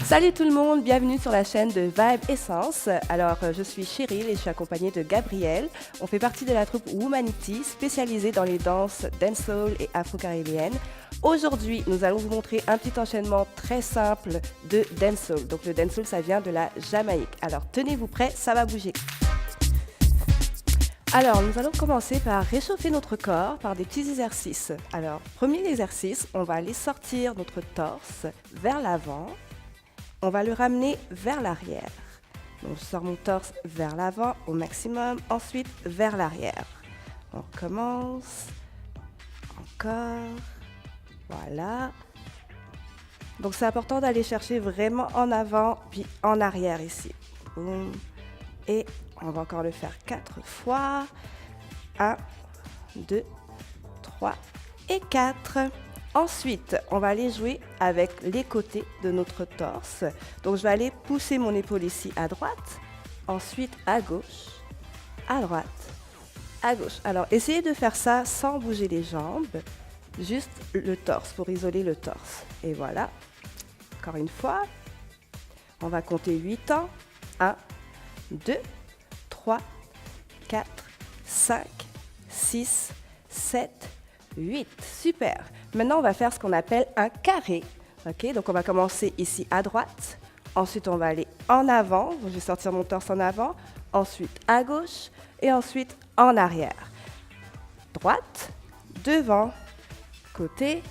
Salut tout le monde, bienvenue sur la chaîne de Vibe Essence. Alors, je suis Cheryl et je suis accompagnée de Gabriel. On fait partie de la troupe Womanity, spécialisée dans les danses dancehall et afro-caribéennes. Aujourd'hui, nous allons vous montrer un petit enchaînement très simple de dancehall. Donc, le dancehall, ça vient de la Jamaïque. Alors, tenez-vous prêts, ça va bouger. Alors, nous allons commencer par réchauffer notre corps par des petits exercices. Alors, premier exercice, on va aller sortir notre torse vers l'avant. On va le ramener vers l'arrière. Donc, je sors mon torse vers l'avant au maximum, ensuite vers l'arrière. On recommence. Encore. Voilà. Donc, c'est important d'aller chercher vraiment en avant, puis en arrière ici. Boum. Et on va encore le faire 4 fois. 1, 2, 3 et 4. Ensuite, on va aller jouer avec les côtés de notre torse. Donc, je vais aller pousser mon épaule ici à droite, ensuite à gauche, à droite, à gauche. Alors, essayez de faire ça sans bouger les jambes, juste le torse pour isoler le torse. Et voilà. Encore une fois. On va compter 8 temps. 1, 2, 3, 4, 5, 6, 7, 8. Super. Maintenant, on va faire ce qu'on appelle un carré. Okay, donc, on va commencer ici à droite. Ensuite, on va aller en avant. Je vais sortir mon torse en avant. Ensuite, à gauche. Et ensuite, en arrière. Droite, devant, côté,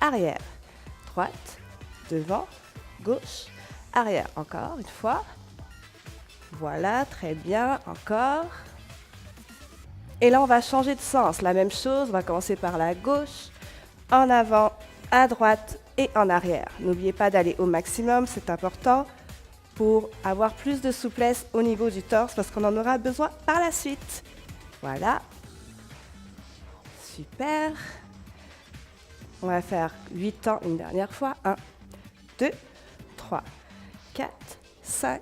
arrière. Droite, devant, gauche, arrière. Encore une fois. Voilà, très bien. Encore. Et là, on va changer de sens. La même chose, on va commencer par la gauche, en avant, à droite et en arrière. N'oubliez pas d'aller au maximum, c'est important pour avoir plus de souplesse au niveau du torse parce qu'on en aura besoin par la suite. Voilà. Super. On va faire 8 temps une dernière fois. 1, 2, 3, 4, 5,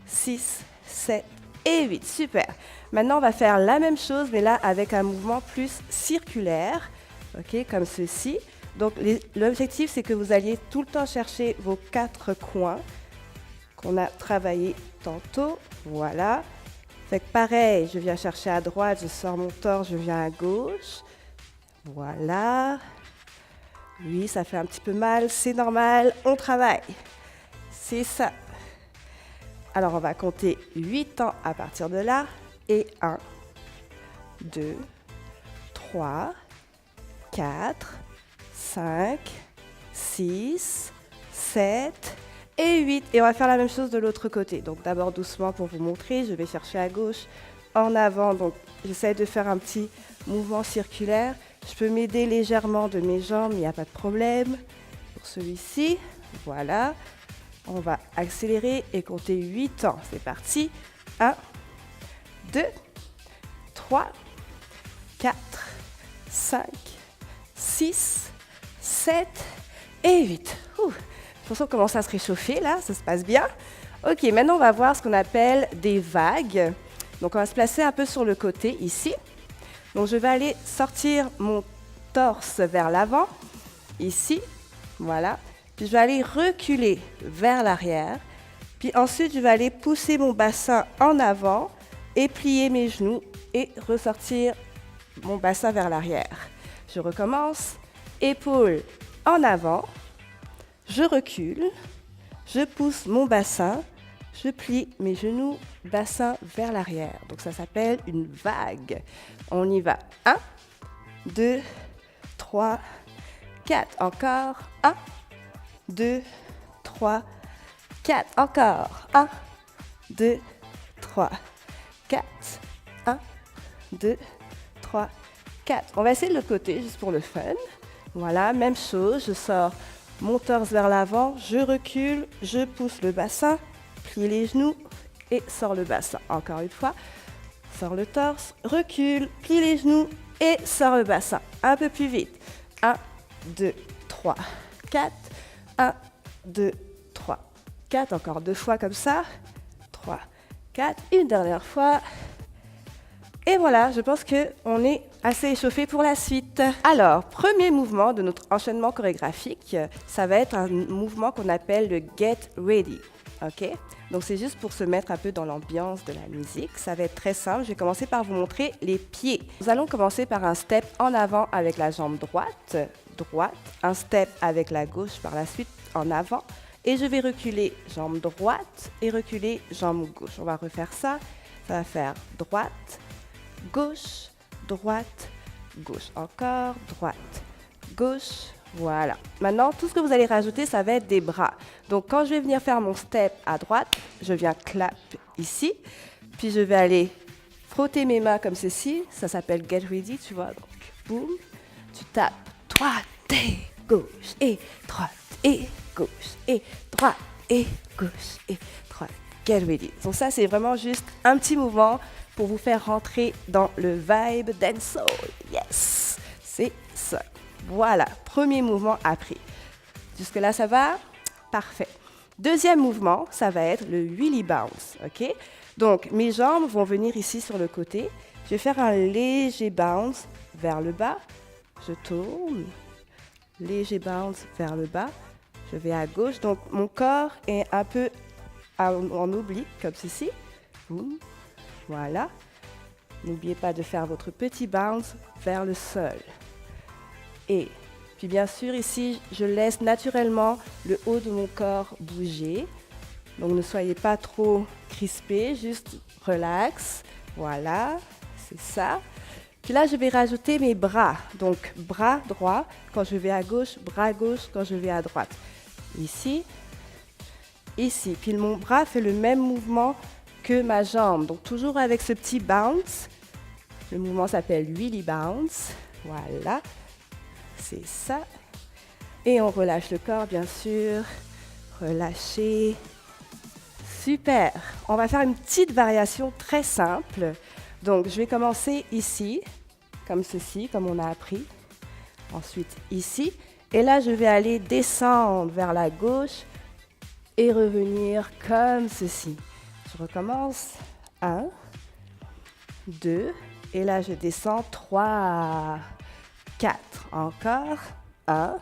6, 7 et 8. Super. Maintenant, on va faire la même chose, mais là, avec un mouvement plus circulaire, okay, comme ceci. Donc, l'objectif, c'est que vous alliez tout le temps chercher vos 4 coins qu'on a travaillé tantôt. Voilà. Fait que pareil, je viens chercher à droite, je sors mon torse, je viens à gauche. Voilà. Oui, ça fait un petit peu mal, c'est normal, on travaille. C'est ça. Alors, on va compter 8 temps à partir de là. Et 1, 2, 3, 4, 5, 6, 7 et 8. Et on va faire la même chose de l'autre côté. Donc, d'abord doucement pour vous montrer. Je vais chercher à gauche, en avant. Donc, j'essaie de faire un petit mouvement circulaire. Je peux m'aider légèrement de mes jambes, il n'y a pas de problème. Pour celui-ci, voilà. On va accélérer et compter 8 temps. C'est parti. 1, 2, 3, 4, 5, 6, 7 et 8. Je pense qu'on commence à se réchauffer là, ça se passe bien. Ok, maintenant on va voir ce qu'on appelle des vagues. Donc on va se placer un peu sur le côté ici. Donc je vais aller sortir mon torse vers l'avant, ici, voilà. Puis je vais aller reculer vers l'arrière. Puis ensuite je vais aller pousser mon bassin en avant et plier mes genoux et ressortir mon bassin vers l'arrière. Je recommence, épaules en avant, je recule, je pousse mon bassin, je plie mes genoux, bassin vers l'arrière. Donc ça s'appelle une vague. On y va. 1, 2, 3, 4. Encore. 1, 2, 3, 4. Encore. 1, 2, 3, 4. 1, 2, 3, 4. On va essayer de l'autre côté, juste pour le fun. Voilà, même chose. Je sors mon torse vers l'avant, je recule, je pousse le bassin, plie les genoux et sors le bassin. Encore une fois, sors le torse, recule, plie les genoux et sors le bassin. Un peu plus vite. 1, 2, 3, 4. 1, 2, 3, 4. Encore 2 fois comme ça. 3, 4. Une dernière fois. Et voilà, je pense qu'on est assez échauffé pour la suite. Alors, premier mouvement de notre enchaînement chorégraphique, ça va être un mouvement qu'on appelle le Get Ready. Ok? Donc c'est juste pour se mettre un peu dans l'ambiance de la musique. Ça va être très simple. Je vais commencer par vous montrer les pieds. Nous allons commencer par un step en avant avec la jambe droite, un step avec la gauche par la suite en avant. Et je vais reculer jambe droite et reculer jambe gauche. On va refaire ça. Ça va faire droite, gauche, droite, gauche. Encore, droite, gauche, voilà. Maintenant, tout ce que vous allez rajouter, ça va être des bras. Donc, quand je vais venir faire mon step à droite, je viens clap ici. Puis, je vais aller frotter mes mains comme ceci. Ça s'appelle Get Ready, tu vois. Donc, boum, tu tapes droite et gauche et droite et gauche et droite et gauche et droite. Get Ready. Donc, ça, c'est vraiment juste un petit mouvement pour vous faire rentrer dans le vibe dancehall. Yes, c'est ça. Voilà, premier mouvement appris. Jusque-là, ça va? Parfait. Deuxième mouvement, ça va être le wheelie bounce. Ok? Donc, mes jambes vont venir ici sur le côté. Je vais faire un léger bounce vers le bas. Je tourne. Léger bounce vers le bas. Je vais à gauche. Donc, mon corps est un peu en oblique, comme ceci. Boum. Voilà. N'oubliez pas de faire votre petit bounce vers le sol. Et puis bien sûr, ici, je laisse naturellement le haut de mon corps bouger. Donc ne soyez pas trop crispés, juste relax. Voilà, c'est ça. Puis là, je vais rajouter mes bras. Donc bras droit quand je vais à gauche, bras gauche quand je vais à droite. Ici, ici. Puis mon bras fait le même mouvement que ma jambe. Donc toujours avec ce petit bounce. Le mouvement s'appelle wheelie bounce. Voilà. C'est ça. Et on relâche le corps, bien sûr. Relâchez. Super. On va faire une petite variation très simple. Donc, je vais commencer ici, comme ceci, comme on a appris. Ensuite, ici. Et là, je vais aller descendre vers la gauche et revenir comme ceci. Je recommence. 1, 2. Et là, je descends. 3, 4. Encore. 1,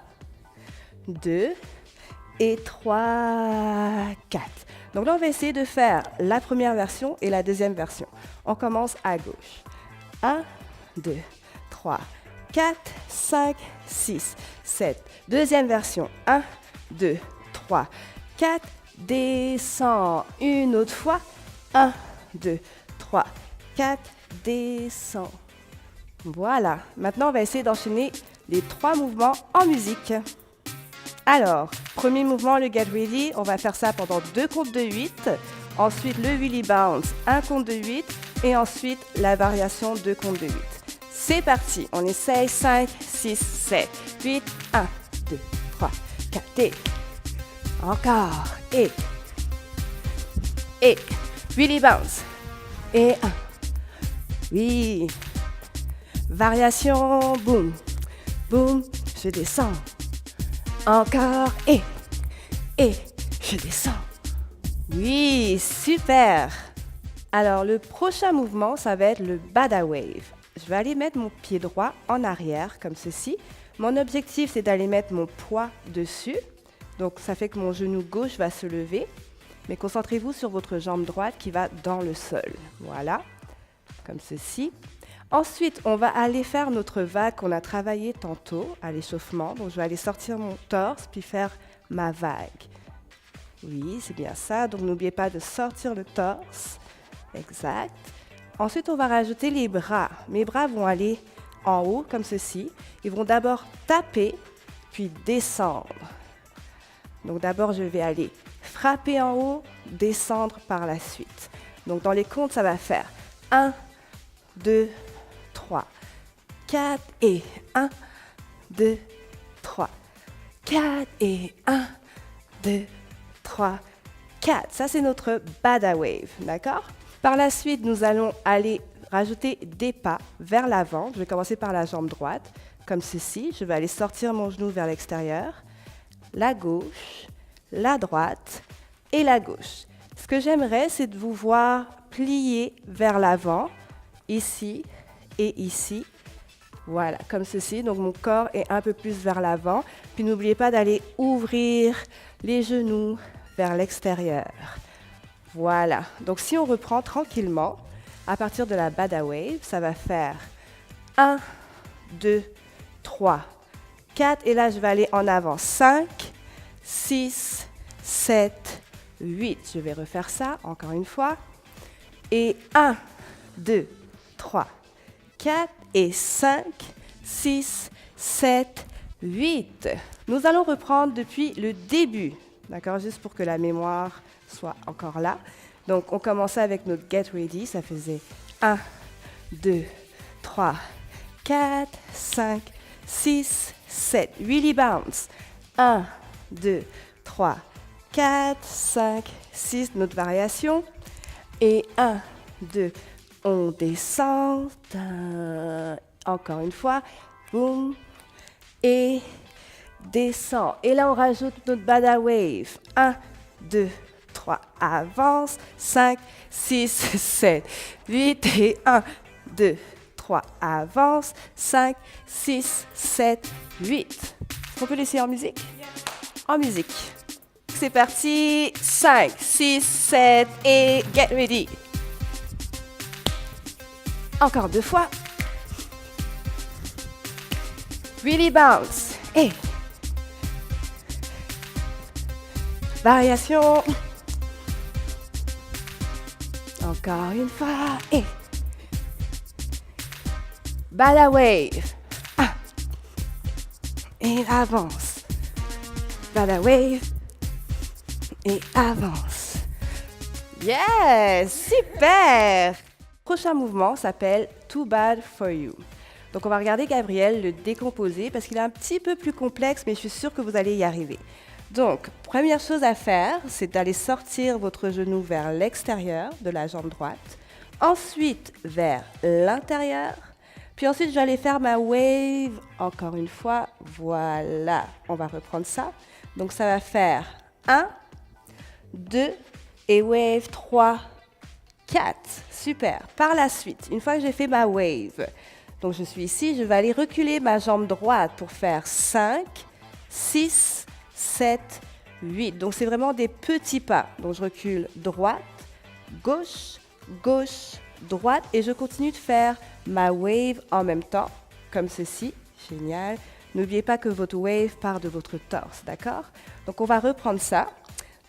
2 et 3, 4. Donc là, on va essayer de faire la première version et la deuxième version. On commence à gauche. 1, 2, 3, 4, 5, 6, 7. Deuxième version. 1, 2, 3, 4. Descends. Une autre fois. 1, 2, 3, 4. Descends. Voilà. Maintenant, on va essayer d'enchaîner les 3 mouvements en musique. Alors, premier mouvement, le Get Ready. On va faire ça pendant 2 comptes de 8. Ensuite, le Wheelie Bounce, 1 compte de 8. Et ensuite, la variation 2 comptes de 8. C'est parti. On essaye. 5, 6, 7, 8. 1, 2, 3, 4. Et encore. Et. Wheelie Bounce. Et 1. Oui. Variation. Boum. Boum. Je descends. Encore, et je descends. Oui, super. Alors, le prochain mouvement, ça va être le Bada Wave. Je vais aller mettre mon pied droit en arrière, comme ceci. Mon objectif, c'est d'aller mettre mon poids dessus. Donc, ça fait que mon genou gauche va se lever. Mais concentrez-vous sur votre jambe droite qui va dans le sol. Voilà, comme ceci. Ensuite, on va aller faire notre vague qu'on a travaillé tantôt à l'échauffement. Donc, je vais aller sortir mon torse puis faire ma vague. Oui, c'est bien ça. Donc, n'oubliez pas de sortir le torse. Exact. Ensuite, on va rajouter les bras. Mes bras vont aller en haut, comme ceci. Ils vont d'abord taper, puis descendre. Donc, d'abord, je vais aller frapper en haut, descendre par la suite. Donc, dans les comptes, ça va faire 1, 2, 3, 4 et 1, 2, 3, 4 et 1, 2, 3, 4. Ça, c'est notre Bada Wave, d'accord? Par la suite, nous allons aller rajouter des pas vers l'avant. Je vais commencer par la jambe droite, comme ceci. Je vais aller sortir mon genou vers l'extérieur, la gauche, la droite et la gauche. Ce que j'aimerais, c'est de vous voir plier vers l'avant. ici et ici. Voilà, comme ceci. Donc mon corps est un peu plus vers l'avant. Puis n'oubliez pas d'aller ouvrir les genoux vers l'extérieur. Voilà. Donc si on reprend tranquillement, à partir de la Bada Wave, ça va faire 1, 2, 3, 4. Et là, je vais aller en avant. 5, 6, 7, 8. Je vais refaire ça encore une fois. Et 1, 2, 3, 4 et 5, 6, 7, 8. Nous allons reprendre depuis le début, d'accord, juste pour que la mémoire soit encore là. Donc, on commençait avec notre Get Ready, ça faisait 1, 2, 3, 4, 5, 6, 7. Really bounce. 1, 2, 3, 4, 5, 6, notre variation. Et 1, 2, on descend. Encore une fois. Boum. Et descend. Et là, on rajoute notre Bada Wave. 1, 2, 3, avance. 5, 6, 7, 8. Et 1, 2, 3, avance. 5, 6, 7, 8. On peut l'essayer en musique? En musique. C'est parti. 5, 6, 7 et get ready. Encore 2 fois. Really bounce. Et variation. Encore une fois. Et Bada Wave. Ah. Et avance. Bada Wave. Et avance. Yes, super. Prochain mouvement s'appelle Too Bad For You. Donc on va regarder Gabriel le décomposer parce qu'il est un petit peu plus complexe, mais je suis sûre que vous allez y arriver. Donc, première chose à faire, c'est d'aller sortir votre genou vers l'extérieur de la jambe droite, ensuite vers l'intérieur, puis ensuite je vais aller faire ma wave, encore une fois, voilà, on va reprendre ça. Donc ça va faire 1, 2 et wave 3, 4. Super. Par la suite, une fois que j'ai fait ma wave, donc je suis ici, je vais aller reculer ma jambe droite pour faire 5, 6, 7, 8. Donc c'est vraiment des petits pas. Donc je recule droite, gauche, gauche, droite et je continue de faire ma wave en même temps, comme ceci. Génial. N'oubliez pas que votre wave part de votre torse, d'accord? Donc on va reprendre ça.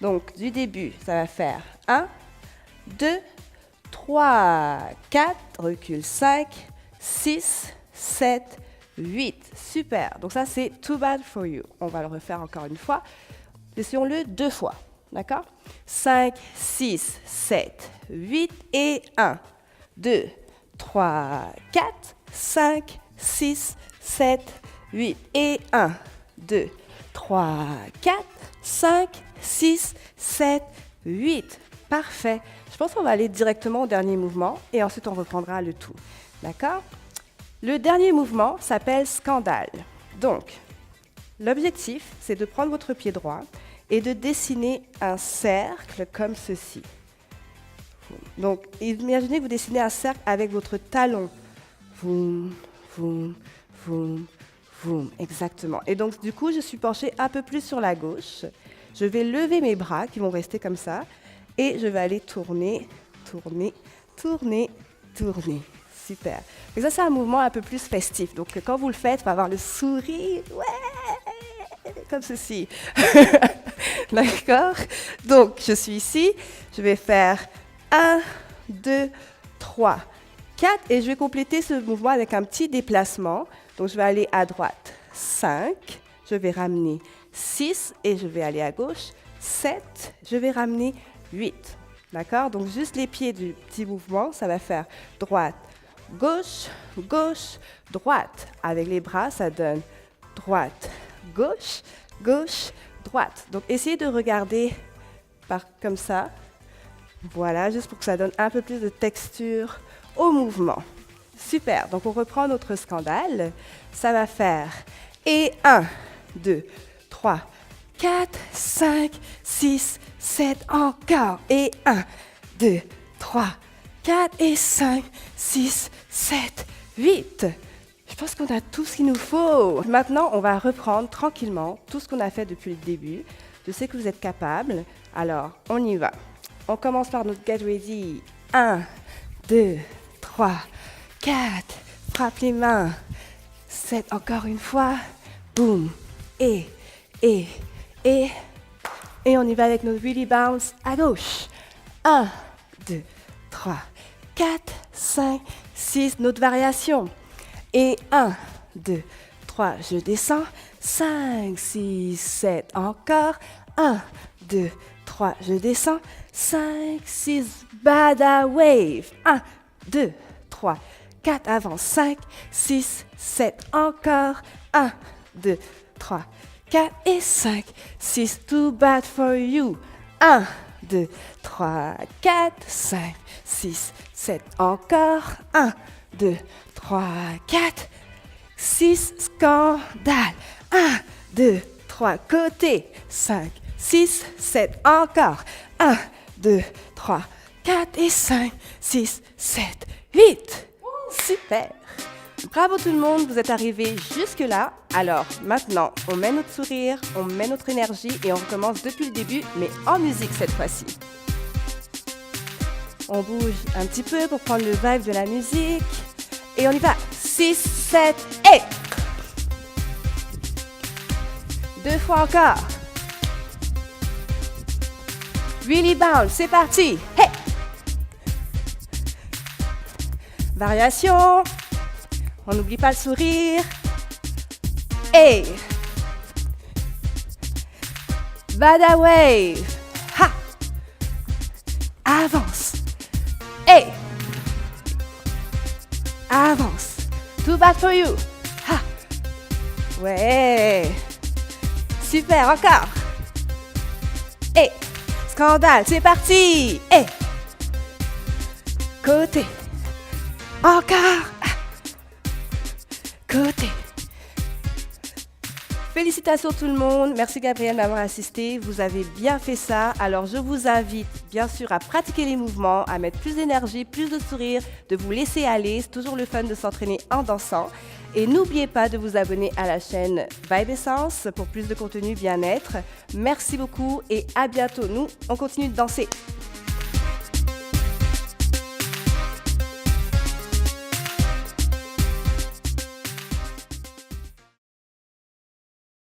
Donc, du début, ça va faire 1, 2, 3, 4, recule 5, 6, 7, 8. Super. Donc ça, c'est Too Bad For You. On va le refaire encore une fois. Essayons-le 2 fois. D'accord? 5, 6, 7, 8 et 1, 2, 3, 4, 5, 6, 7, 8 et 1, 2, 3, 4, 5, 6, 7, 8. Parfait. Je pense qu'on va aller directement au dernier mouvement et ensuite on reprendra le tout. D'accord? Le dernier mouvement s'appelle Scandale. Donc, l'objectif, c'est de prendre votre pied droit et de dessiner un cercle comme ceci. Donc, imaginez que vous dessinez un cercle avec votre talon. Voum, voum, voum, voum. Exactement. Et donc, du coup, je suis penchée un peu plus sur la gauche. Je vais lever mes bras qui vont rester comme ça. Et je vais aller tourner, tourner, tourner, tourner. Super. Et ça, c'est un mouvement un peu plus festif. Donc, quand vous le faites, il va avoir le sourire. Ouais, comme ceci. D'accord? Donc, je suis ici. Je vais faire 1, 2, 3, 4. Et je vais compléter ce mouvement avec un petit déplacement. Donc, je vais aller à droite. 5. Je vais ramener 6. Et je vais aller à gauche. 7. Je vais ramener 8. D'accord? Donc, juste les pieds du petit mouvement, ça va faire droite, gauche, gauche, droite. Avec les bras, ça donne droite, gauche, gauche, droite. Donc, essayez de regarder comme ça. Voilà, juste pour que ça donne un peu plus de texture au mouvement. Super. Donc, on reprend notre scandale. Ça va faire et 1, 2, 3, 4, 5, 6, 7, encore. Et 1, 2, 3, 4 et 5, 6, 7, 8. Je pense qu'on a tout ce qu'il nous faut. Maintenant, on va reprendre tranquillement tout ce qu'on a fait depuis le début. Je sais que vous êtes capables. Alors, on y va. On commence par notre get ready. 1, 2, 3, 4. Frappe les mains. 7, encore une fois. Boum. Et on y va avec notre wheelie bounce à gauche. 1, 2, 3, 4, 5, 6. Notre variation. Et 1, 2, 3, je descends. 5, 6, 7, encore. 1, 2, 3, je descends. 5, 6, bada wave. 1, 2, 3, 4, avance. 5, 6, 7, encore. 1, 2, 3, 4 et 5, 6, too bad for you. 1, 2, 3, 4, 5, 6, 7, encore. 1, 2, 3, 4, 6, scandale. 1, 2, 3, côté. 5, 6, 7, encore. 1, 2, 3, 4 et 5, 6, 7, 8. Super. Bravo tout le monde, vous êtes arrivés jusque-là. Alors maintenant, on met notre sourire, on met notre énergie et on recommence depuis le début, mais en musique cette fois-ci. On bouge un petit peu pour prendre le vibe de la musique. Et on y va. 6, 7 et... 2 fois encore. Really bounce, c'est parti. Hey! Variation. On n'oublie pas le sourire. Et bada wave. Ha. Avance. Et avance. Too bad for you. Ha. Ouais. Super, encore. Et scandale, c'est parti. Et côté. Encore. Côté. Félicitations tout le monde. Merci Gabrielle d'avoir assisté. Vous avez bien fait ça. Alors je vous invite bien sûr à pratiquer les mouvements, à mettre plus d'énergie, plus de sourire, de vous laisser aller. C'est toujours le fun de s'entraîner en dansant. Et n'oubliez pas de vous abonner à la chaîne Vibe Essence pour plus de contenu bien-être. Merci beaucoup et à bientôt. Nous, on continue de danser.